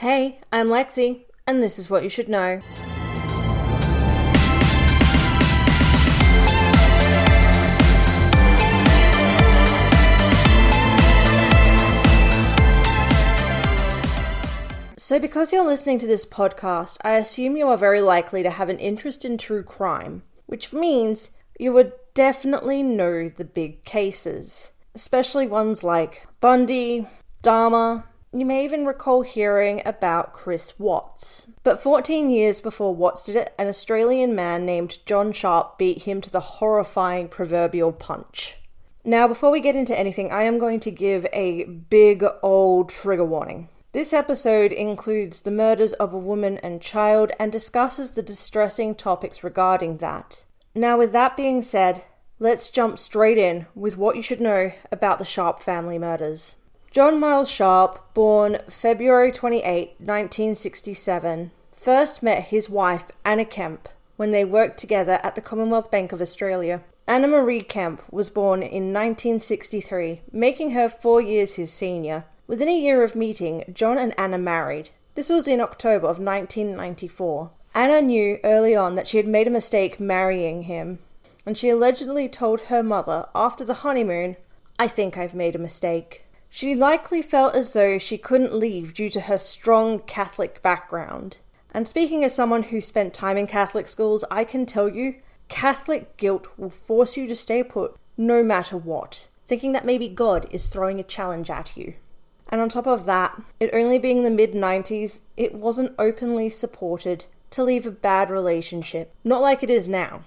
Hey, I'm Lexi, and this is what you should know. So because you're listening to this podcast, I assume you are very likely to have an interest in true crime, which means you would definitely know the big cases, especially ones like Bundy, Dahmer. You may even recall hearing about Chris Watts. But 14 years before Watts did it, an Australian man named John Sharpe beat him to the horrifying proverbial punch. Now, before we get into anything, I am going to give a big old trigger warning. This episode includes the murders of a woman and child and discusses the distressing topics regarding that. Now, with that being said, let's jump straight in with what you should know about the Sharpe family murders. John Miles Sharpe, born February 28, 1967, first met his wife Anna Kemp when they worked together at the Commonwealth Bank of Australia. Anna Marie Kemp was born in 1963, making her 4 years his senior. Within a year of meeting, John and Anna married. This was in October of 1994. Anna knew early on that she had made a mistake marrying him, and she allegedly told her mother after the honeymoon, "I think I've made a mistake." She likely felt as though she couldn't leave due to her strong Catholic background. And speaking as someone who spent time in Catholic schools, I can tell you, Catholic guilt will force you to stay put no matter what, thinking that maybe God is throwing a challenge at you. And on top of that, it only being the mid-90s, it wasn't openly supported to leave a bad relationship, not like it is now.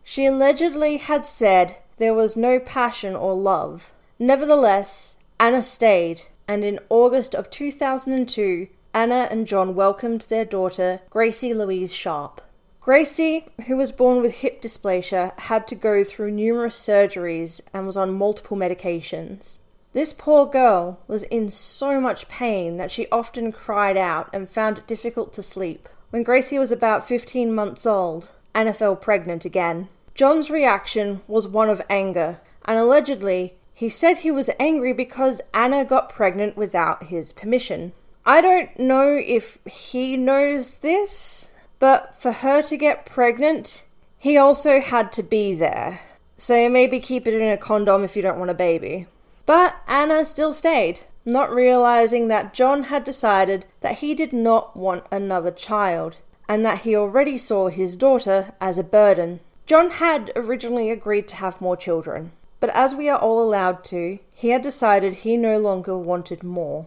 She allegedly had said there was no passion or love. Nevertheless, Anna stayed, and in August of 2002, Anna and John welcomed their daughter, Gracie Louise Sharpe. Gracie, who was born with hip dysplasia, had to go through numerous surgeries and was on multiple medications. This poor girl was in so much pain that she often cried out and found it difficult to sleep. When Gracie was about 15 months old, Anna fell pregnant again. John's reaction was one of anger, and allegedly, he said he was angry because Anna got pregnant without his permission. I don't know if he knows this, but for her to get pregnant, he also had to be there. So maybe keep it in a condom if you don't want a baby. But Anna still stayed, not realizing that John had decided that he did not want another child, and that he already saw his daughter as a burden. John had originally agreed to have more children. But as we are all allowed to, he had decided he no longer wanted more.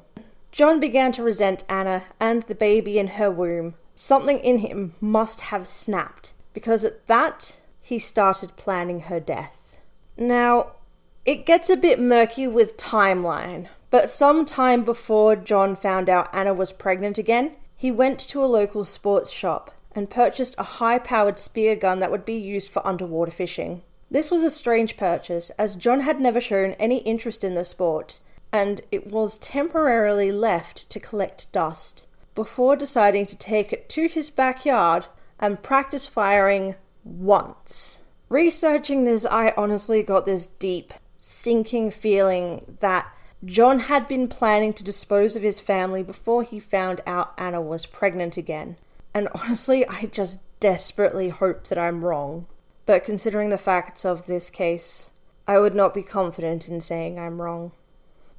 John began to resent Anna and the baby in her womb. Something in him must have snapped, because at that, he started planning her death. Now, it gets a bit murky with timeline, but sometime before John found out Anna was pregnant again, he went to a local sports shop and purchased a high-powered spear gun that would be used for underwater fishing. This was a strange purchase, as John had never shown any interest in the sport, and it was temporarily left to collect dust, before deciding to take it to his backyard and practice firing once. Researching this, I honestly got this deep, sinking feeling that John had been planning to dispose of his family before he found out Anna was pregnant again. And honestly, I just desperately hope that I'm wrong. But considering the facts of this case, I would not be confident in saying I'm wrong.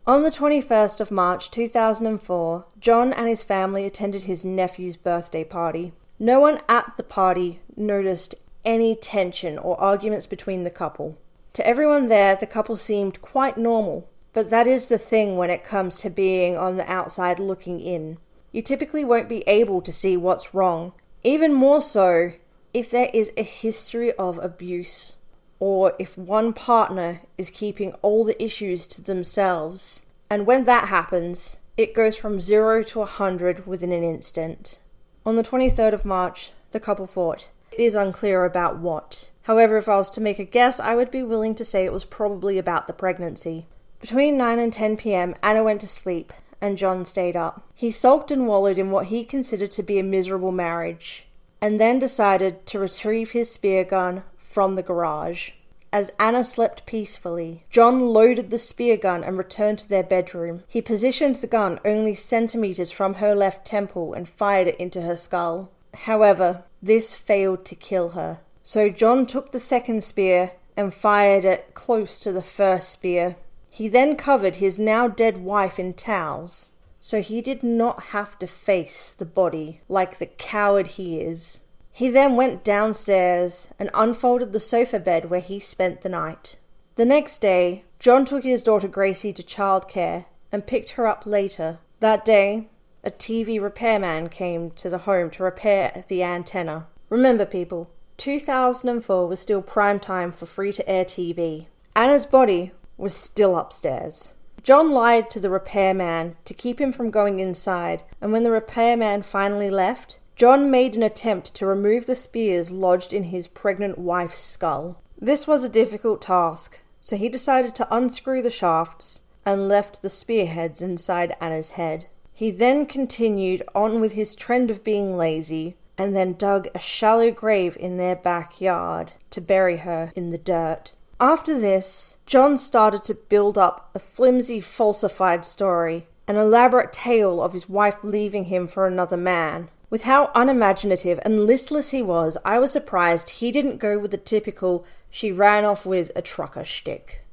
On the 21st of March 2004, John and his family attended his nephew's birthday party. No one at the party noticed any tension or arguments between the couple. To everyone there, the couple seemed quite normal. But that is the thing when it comes to being on the outside looking in. You typically won't be able to see what's wrong. Even more so if there is a history of abuse, or if one partner is keeping all the issues to themselves. And when that happens, it goes from 0 to 100 within an instant. On the 23rd of March, the couple fought. It is unclear about what. However, if I was to make a guess, I would be willing to say it was probably about the pregnancy. Between 9 and 10 p.m, Anna went to sleep, and John stayed up. He sulked and wallowed in what he considered to be a miserable marriage, and then decided to retrieve his spear gun from the garage. as Anna slept peacefully, John loaded the spear gun and returned to their bedroom. He positioned the gun only centimeters from her left temple and fired it into her skull. However, this failed to kill her. So John took the second spear and fired it close to the first spear. He then covered his now dead wife in towels, so he did not have to face the body like the coward he is. He then went downstairs and unfolded the sofa bed where he spent the night. The next day, John took his daughter Gracie to childcare and picked her up later. That day, a TV repairman came to the home to repair the antenna. Remember, people, 2004 was still prime time for free-to-air TV. Anna's body was still upstairs. John lied to the repairman to keep him from going inside, and when the repairman finally left, John made an attempt to remove the spears lodged in his pregnant wife's skull. This was a difficult task, so he decided to unscrew the shafts and left the spearheads inside Anna's head. He then continued on with his trend of being lazy, and then dug a shallow grave in their backyard to bury her in the dirt. After this, John started to build up a flimsy, falsified story, an elaborate tale of his wife leaving him for another man. With how unimaginative and listless he was, I was surprised he didn't go with the typical "she ran off with a trucker" shtick.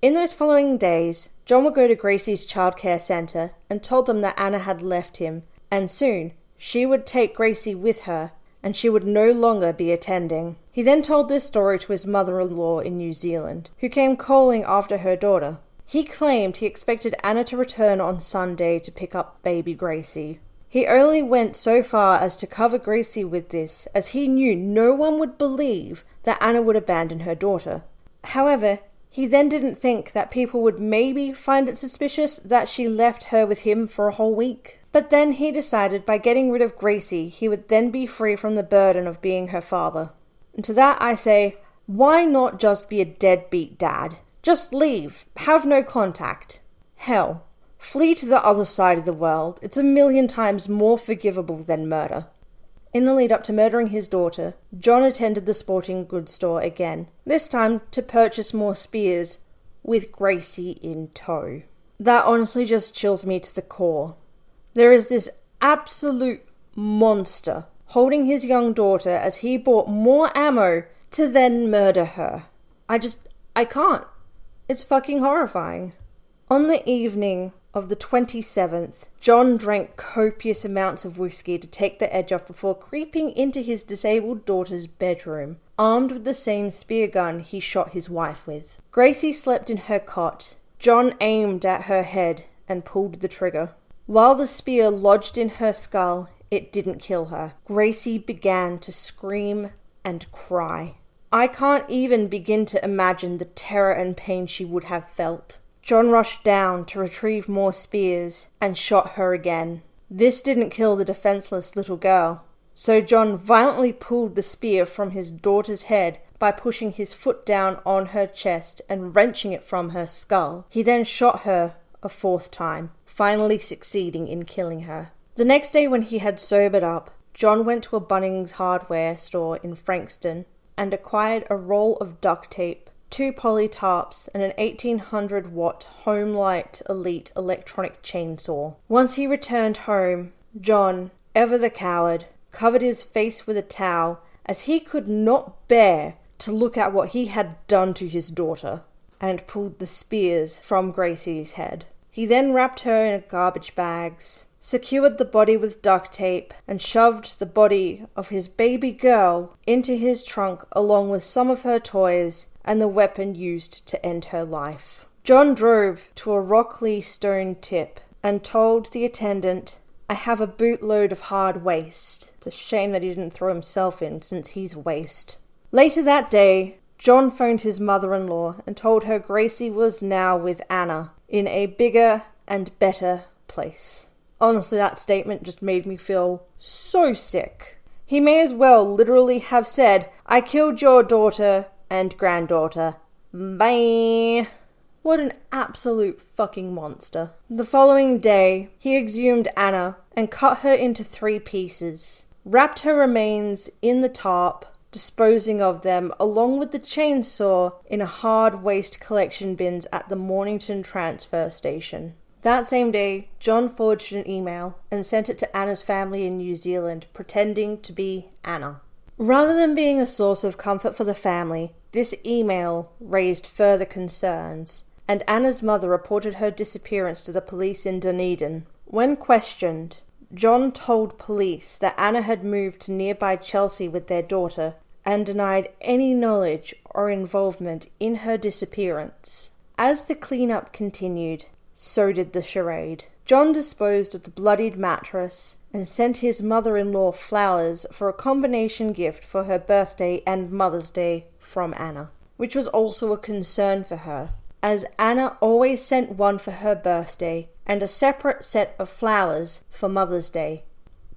In those following days, John would go to Gracie's childcare centre and told them that Anna had left him, and soon she would take Gracie with her, and she would no longer be attending. He then told this story to his mother-in-law in New Zealand, who came calling after her daughter. He claimed he expected Anna to return on Sunday to pick up baby Gracie. He only went so far as to cover Gracie with this, as he knew no one would believe that Anna would abandon her daughter. However, he then didn't think that people would maybe find it suspicious that she left her with him for a whole week. But then he decided by getting rid of Gracie, he would then be free from the burden of being her father. And to that I say, why not just be a deadbeat dad? Just leave. Have no contact. Hell, flee to the other side of the world. It's 1,000,000 times more forgivable than murder. In the lead up to murdering his daughter, John attended the sporting goods store again, this time to purchase more spears, with Gracie in tow. That honestly just chills me to the core. There is this absolute monster holding his young daughter as he bought more ammo to then murder her. I can't. It's fucking horrifying. On the evening of the 27th, John drank copious amounts of whiskey to take the edge off before creeping into his disabled daughter's bedroom, armed with the same spear gun he shot his wife with. Gracie slept in her cot. John aimed at her head and pulled the trigger. While the spear lodged in her skull, it didn't kill her. Gracie began to scream and cry. I can't even begin to imagine the terror and pain she would have felt. John rushed down to retrieve more spears and shot her again. This didn't kill the defenseless little girl, so John violently pulled the spear from his daughter's head by pushing his foot down on her chest and wrenching it from her skull. He then shot her a 4th time, finally succeeding in killing her. The next day when he had sobered up, John went to a Bunnings hardware store in Frankston and acquired a roll of duct tape, 2 poly tarps, and an 1800-watt Homelight Elite electronic chainsaw. Once he returned home, John, ever the coward, covered his face with a towel as he could not bear to look at what he had done to his daughter, and pulled the spears from Gracie's head. He then wrapped her in garbage bags, secured the body with duct tape, and shoved the body of his baby girl into his trunk along with some of her toys and the weapon used to end her life. John drove to a Rockley stone tip and told the attendant, "I have a bootload of hard waste." It's a shame that he didn't throw himself in, since he's waste. Later that day, John phoned his mother-in-law and told her Gracie was now with Anna in a bigger and better place. Honestly, that statement just made me feel so sick. He may as well literally have said, "I killed your daughter and granddaughter. Bye." What an absolute fucking monster. The following day, he exhumed Anna and cut her into 3 pieces, wrapped her remains in the tarp, disposing of them along with the chainsaw in a hard waste collection bins at the Mornington transfer station. That same day, John forged an email and sent it to Anna's family in New Zealand, pretending to be Anna. Rather than being a source of comfort for the family, this email raised further concerns, and Anna's mother reported her disappearance to the police in Dunedin. When questioned, John told police that Anna had moved to nearby Chelsea with their daughter and denied any knowledge or involvement in her disappearance. As the cleanup continued, so did the charade. John disposed of the bloodied mattress and sent his mother-in-law flowers for a combination gift for her birthday and Mother's Day from Anna, which was also a concern for her, as Anna always sent one for her birthday and a separate set of flowers for Mother's Day.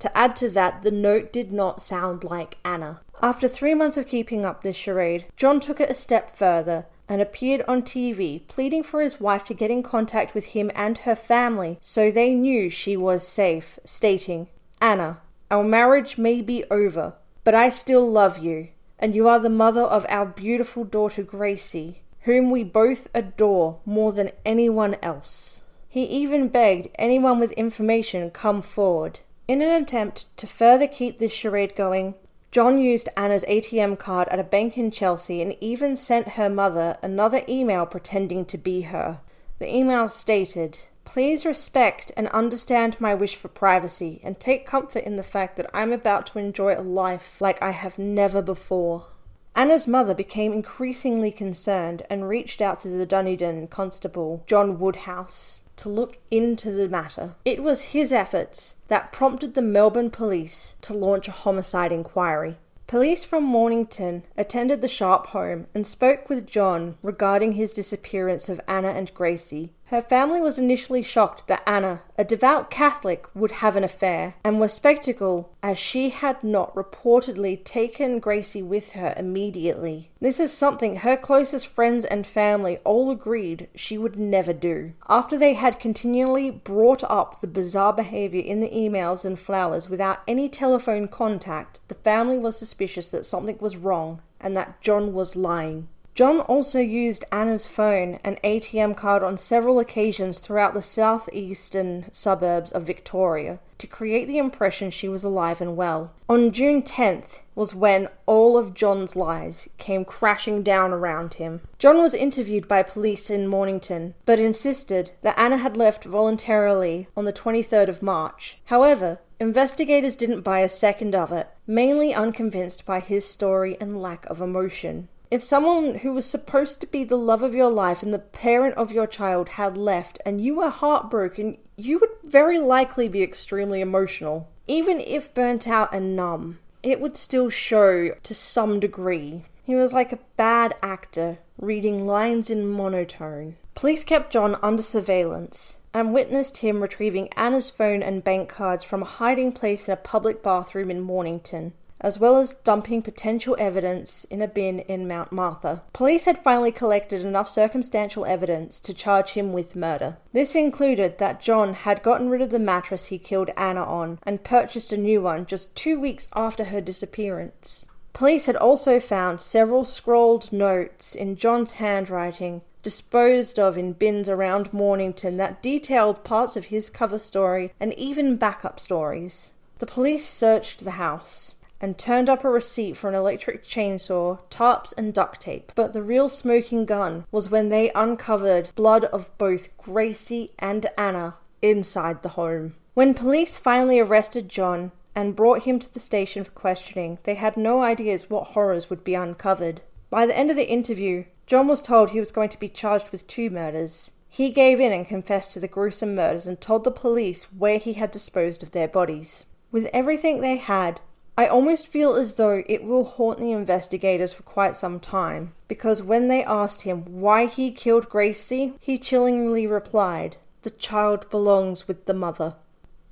To add to that, the note did not sound like Anna. After 3 months of keeping up this charade, John took it a step further and appeared on TV, pleading for his wife to get in contact with him and her family so they knew she was safe, stating, "Anna, our marriage may be over, but I still love you, and you are the mother of our beautiful daughter Gracie, whom we both adore more than anyone else." He even begged anyone with information come forward. In an attempt to further keep this charade going, John used Anna's ATM card at a bank in Chelsea and even sent her mother another email pretending to be her. The email stated, "Please respect and understand my wish for privacy and take comfort in the fact that I'm about to enjoy a life like I have never before." Anna's mother became increasingly concerned and reached out to the Dunedin constable, John Woodhouse, to look into the matter. It was his efforts that prompted the Melbourne police to launch a homicide inquiry. Police from Mornington attended the Sharpe home and spoke with John regarding his disappearance of Anna and Gracie. Her family was initially shocked that Anna, a devout Catholic, would have an affair, and were skeptical as she had not reportedly taken Gracie with her immediately. This is something her closest friends and family all agreed she would never do. After they had continually brought up the bizarre behavior in the emails and flowers without any telephone contact, the family was suspicious that something was wrong and that John was lying. John also used Anna's phone and ATM card on several occasions throughout the southeastern suburbs of Victoria to create the impression she was alive and well. On June 10th was when all of John's lies came crashing down around him. John was interviewed by police in Mornington, but insisted that Anna had left voluntarily on the 23rd of March. However, investigators didn't buy a second of it, mainly unconvinced by his story and lack of emotion. If someone who was supposed to be the love of your life and the parent of your child had left and you were heartbroken, you would very likely be extremely emotional. Even if burnt out and numb, it would still show to some degree. He was like a bad actor, reading lines in monotone. Police kept John under surveillance and witnessed him retrieving Anna's phone and bank cards from a hiding place in a public bathroom in Mornington, as well as dumping potential evidence in a bin in Mount Martha. Police had finally collected enough circumstantial evidence to charge him with murder. This included that John had gotten rid of the mattress he killed Anna on and purchased a new one just 2 weeks after her disappearance. Police had also found several scrawled notes in John's handwriting disposed of in bins around Mornington that detailed parts of his cover story and even backup stories. The police searched the house and turned up a receipt for an electric chainsaw, tarps and duct tape. But the real smoking gun was when they uncovered blood of both Gracie and Anna inside the home. When police finally arrested John and brought him to the station for questioning, they had no ideas what horrors would be uncovered. By the end of the interview, John was told he was going to be charged with 2 murders. He gave in and confessed to the gruesome murders and told the police where he had disposed of their bodies. With everything they had, I almost feel as though it will haunt the investigators for quite some time, because when they asked him why he killed Gracie, he chillingly replied, "The child belongs with the mother."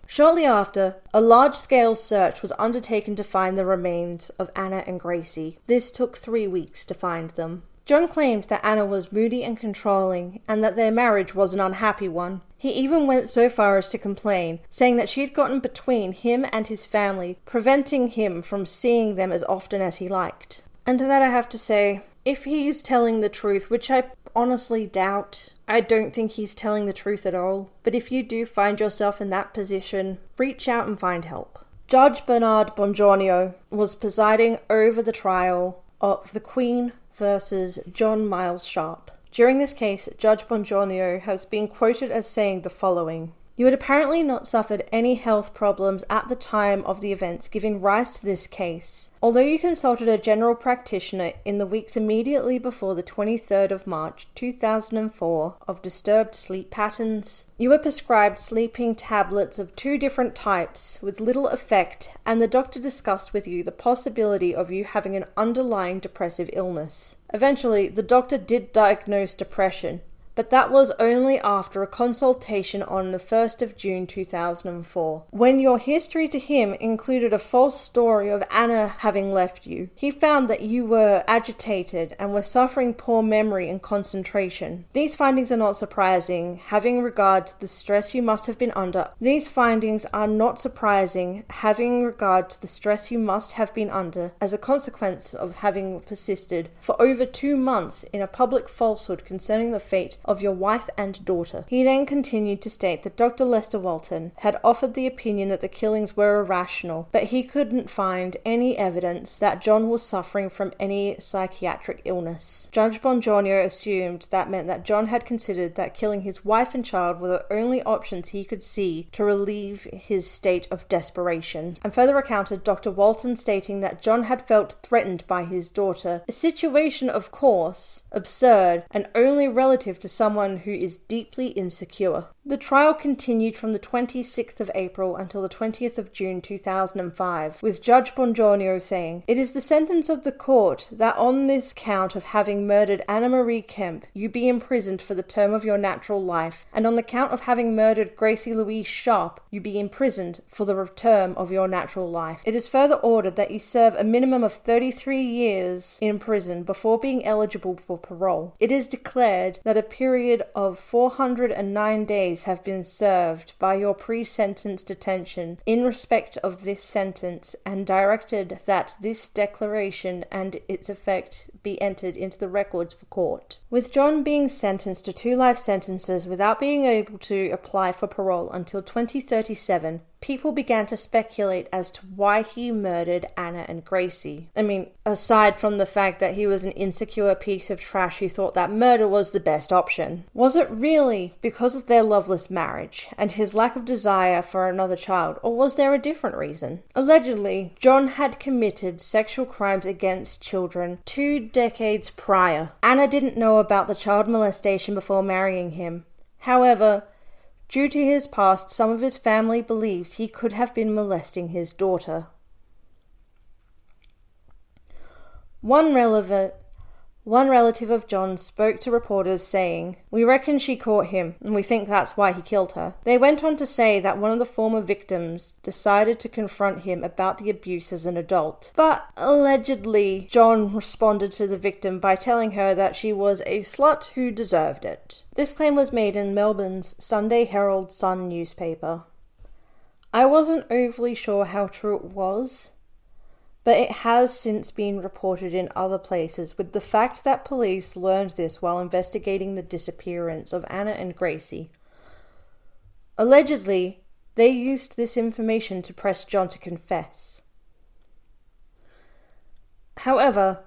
Shortly after, a large-scale search was undertaken to find the remains of Anna and Gracie. This took 3 weeks to find them. John claimed that Anna was moody and controlling, and that their marriage was an unhappy one. He even went so far as to complain, saying that she had gotten between him and his family, preventing him from seeing them as often as he liked. And to that I have to say, if he's telling the truth, which I honestly doubt, I don't think he's telling the truth at all. But if you do find yourself in that position, reach out and find help. Judge Bernard Bongiorno was presiding over the trial of the Queen versus John Miles Sharpe. During this case, Judge Bongiorno has been quoted as saying the following: "You had apparently not suffered any health problems at the time of the events giving rise to this case. Although you consulted a general practitioner in the weeks immediately before the 23rd of March 2004 of disturbed sleep patterns, you were prescribed sleeping tablets of 2 different types with little effect, and the doctor discussed with you the possibility of you having an underlying depressive illness. Eventually, the doctor did diagnose depression, but that was only after a consultation on the 1st of June 2004. When your history to him included a false story of Anna having left you, he found that you were agitated and were suffering poor memory and concentration. These findings are not surprising, having regard to the stress you must have been under. These findings are not surprising, having regard to the stress you must have been under as a consequence of having persisted for over 2 months in a public falsehood concerning the fate of your wife and daughter." He then continued to state that Dr. Lester Walton had offered the opinion that the killings were irrational, but he couldn't find any evidence that John was suffering from any psychiatric illness. Judge Bongiorno assumed that meant that John had considered that killing his wife and child were the only options he could see to relieve his state of desperation, and further recounted Dr. Walton stating that John had felt threatened by his daughter, a situation of course absurd and only relative to someone who is deeply insecure. The trial continued from the 26th of April until the 20th of June 2005, with Judge Bongiorno saying, "It is the sentence of the court that on this count of having murdered Anna Marie Kemp, you be imprisoned for the term of your natural life, and on the count of having murdered Gracie Louise Sharpe, you be imprisoned for the term of your natural life. It is further ordered that you serve a minimum of 33 years in prison before being eligible for parole. It is declared that a period of 409 days have been served by your pre-sentence detention in respect of this sentence, and directed that this declaration and its effect be entered into the records for court." With John being sentenced to 2 life sentences without being able to apply for parole until 2037, people began to speculate as to why he murdered Anna and Gracie. I mean, aside from the fact that he was an insecure piece of trash who thought that murder was the best option. Was it really because of their loveless marriage and his lack of desire for another child, or was there a different reason? Allegedly, John had committed sexual crimes against children 2 decades prior. Anna didn't know about the child molestation before marrying him. However, due to his past, some of his family believes he could have been molesting his daughter. One relative of John spoke to reporters saying, "We reckon she caught him, and we think that's why he killed her." They went on to say that one of the former victims decided to confront him about the abuse as an adult. But allegedly, John responded to the victim by telling her that she was a slut who deserved it. This claim was made in Melbourne's Sunday Herald Sun newspaper. I wasn't overly sure how true it was, but it has since been reported in other places, with the fact that police learned this while investigating the disappearance of Anna and Gracie. Allegedly, they used this information to press John to confess. However,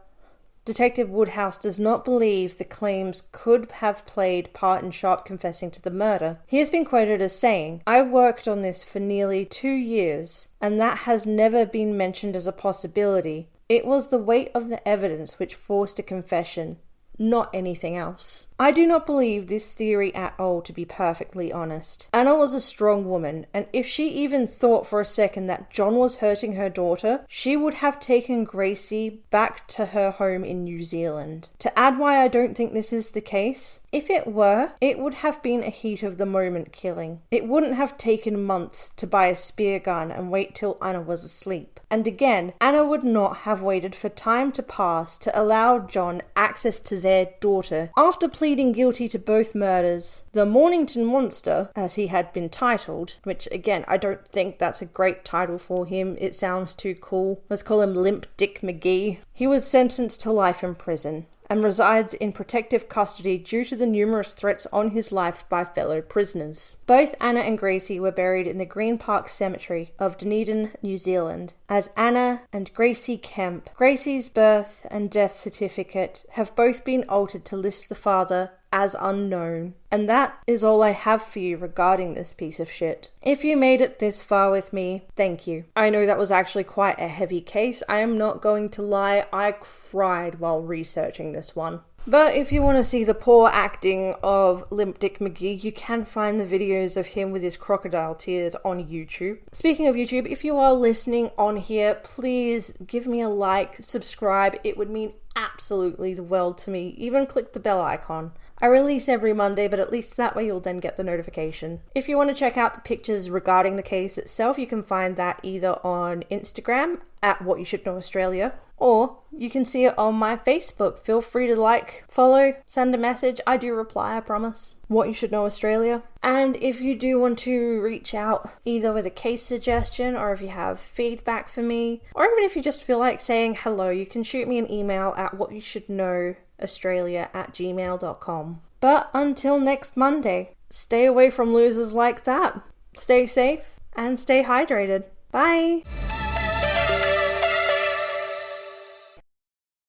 Detective Woodhouse does not believe the claims could have played part in Sharpe confessing to the murder. He has been quoted as saying, "I worked on this for nearly 2 years, and that has never been mentioned as a possibility. It was the weight of the evidence which forced a confession, not anything else." I do not believe this theory at all, to be perfectly honest. Anna was a strong woman, and if she even thought for a second that John was hurting her daughter, she would have taken Gracie back to her home in New Zealand. To add why I don't think this is the case, If it were, it would have been a heat of the moment killing. It wouldn't have taken months to buy a spear gun and wait till Anna was asleep. And again, Anna would not have waited for time to pass to allow John access to their daughter after pleading guilty to both murders. The Mornington Monster, as he had been titled, which again, I don't think that's a great title for him. It sounds too cool. Let's call him Limp Dick McGee. He was sentenced to life in prison and resides in protective custody due to the numerous threats on his life by fellow prisoners. Both Anna and Gracie were buried in the Green Park Cemetery of Dunedin, New Zealand, as Anna and Gracie Kemp. Gracie's birth and death certificate have both been altered to list the father as unknown. And that is all I have for you regarding this piece of shit. If you made it this far with me, thank you. I know that was actually quite a heavy case. I am not going to lie, I cried while researching this one. But if you want to see the poor acting of Limp Dick McGee, you can find the videos of him with his crocodile tears on YouTube. Speaking of YouTube, if you are listening on here, please give me a like, subscribe. It would mean absolutely the world to me. Even click the bell icon. I release every Monday, but at least that way you'll then get the notification. If you want to check out the pictures regarding the case itself, you can find that either on Instagram at What You Should Know Australia, or you can see it on my Facebook. Feel free to like, follow, send a message. I do reply, I promise. What You Should Know Australia. And if you do want to reach out either with a case suggestion or if you have feedback for me, or even if you just feel like saying hello, you can shoot me an email at whatyoушouldknowaustralia@gmail.com. But until next Monday, stay away from losers like that. Stay safe and stay hydrated. Bye!